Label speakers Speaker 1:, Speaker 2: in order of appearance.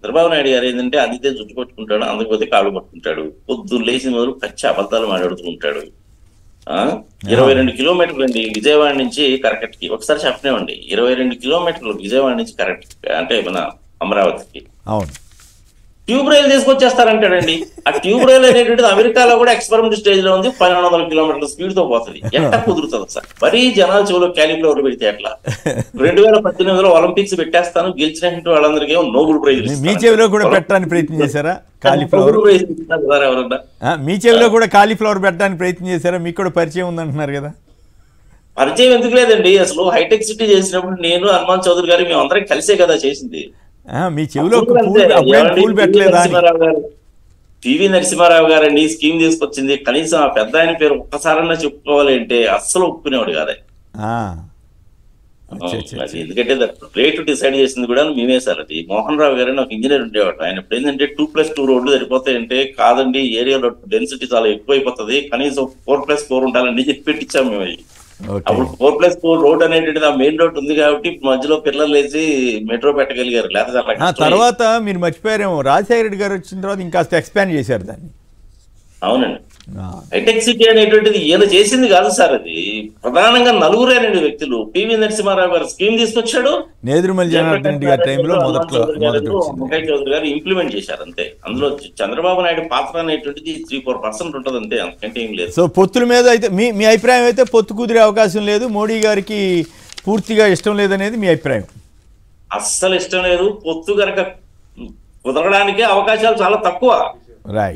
Speaker 1: చంద్రబాబు నాయుడు గారు ఏంటంటే అందితే జుట్టు పట్టుకుంటాడు, అందకపోతే కాళ్ళు పట్టుకుంటాడు. పొద్దున్న లేచిన మొదలు పచ్చి అబద్ధాలు మాట్లాడుతూ ఉంటాడు. 22 కిలోమీటర్లు అండి విజయవాడ నుంచి కరకట్కి. ఒకసారి చెప్పనివ్వండి, 22 కిలోమీటర్లు విజయవాడ నుంచి కరెక్ట్ అంటే మన అమరావతికి
Speaker 2: అవును.
Speaker 1: ట్యూబ్ రైలు తీసుకొచ్చేస్తారంటాడండి. ఆ ట్యూబ్ రైలు అనేటువంటిది అమెరికాలో కూడా ఎక్స్పెరిమెంట్ స్టేజ్ లో ఉంది. 1200 కిలోమీటర్ల స్పీడ్ తో పోతుంది. ఎట్లా కుదురుతుంది సార్? మరీ జనాలు చెవులో క్యాలిఫ్లవర్ పెడితే ఎట్లా? 2018లో ఒలింపిక్స్ పెట్టేస్తాను, గెలిచినట్టు వాళ్ళందరికీ నోబెల్ ప్రైజ్.
Speaker 2: మీ చెవిలో కూడా పెట్టడానికి ప్రయత్నం చేశారా కాలీఫ్లవర్? మీ చెవిలో కూడా కాలీఫ్లవర్ పెట్టడానికి ప్రయత్నం చేశారా? మీకు కూడా పరిచయం ఉందంటున్నారు కదా.
Speaker 1: పరిచయం ఎందుకు లేదండి? అసలు హైటెక్ సిటీ చేసినప్పుడు నేను హనుమాన్ చౌదరి గారు మేము అందరం కలిసే కదా చేసింది.
Speaker 2: మీ చెవిలో పూలు పెట్టలేదా?
Speaker 1: పివి నరసింహారావు గారండి స్కీమ్ తీసుకొచ్చింది. కనీసం ఆ పెద్ద ఆయన పేరు ఒక్కసారన్నా చెప్పుకోవాలి అంటే అస్సలు ఒప్పుకునేవాడు కాదు. ఎందుకంటే రేట్ డిసైడ్ చేసింది కూడా మేమే సార్. అది మోహన్ రావు గారు ఒక ఇంజనీర్ ఉండేవాడు. ఆయన ఇప్పుడు ఏంటంటే 2+2 రోడ్లు సరిపోతాయంటే, కాదండి ఏరియాలో డెన్సిటీ చాలా ఎక్కువైపోతుంది, కనీసం 4+4 ఉండాలని చెప్పి పెట్టించాం మేము. అప్పుడు 4+4 రోడ్ అనేటువంటిది ఆ మెయిన్ రోడ్ ఉంది కాబట్టి మధ్యలో పిల్లలు వేసి మెట్రో పెట్టగలిగారు. లేదా
Speaker 2: తర్వాత మీరు మర్చిపోయారేమో, రాజశేఖర రెడ్డి గారు వచ్చిన తర్వాత ఇంకాస్త ఎక్స్పాండ్ చేశారు దాన్ని.
Speaker 1: అవునండి. హైటెక్ సిటీ అనేటువంటిది ఈయన చేసింది కాదు సార్. అది ప్రధానంగా నలుగురైన వ్యక్తులు. పివి నరసింహారావు గారు స్కీమ్ తీసుకొచ్చాడు,
Speaker 2: నేదురుమల్లి జనార్దన్ రెడ్డి గారి టైంలో
Speaker 1: మొక్కయ్య చౌదరి గారు ఇంప్లిమెంట్ చేశారు అంతే. అందులో చంద్రబాబు నాయుడు పాత్ర అనేటువంటిది 3-4% ఉంటుంది అంతే, అంతకంటే ఏం లేదు.
Speaker 2: సో పొత్తుల మీద అయితే మీ అభిప్రాయం అయితే పొత్తు కుదిరే అవకాశం లేదు, మోడీ గారికి పూర్తిగా ఇష్టం లేదనేది మీ అభిప్రాయం?
Speaker 1: అస్సలు ఇష్టం లేదు. పొత్తు కనుక కుదరడానికి అవకాశాలు చాలా తక్కువ.
Speaker 2: రైట్.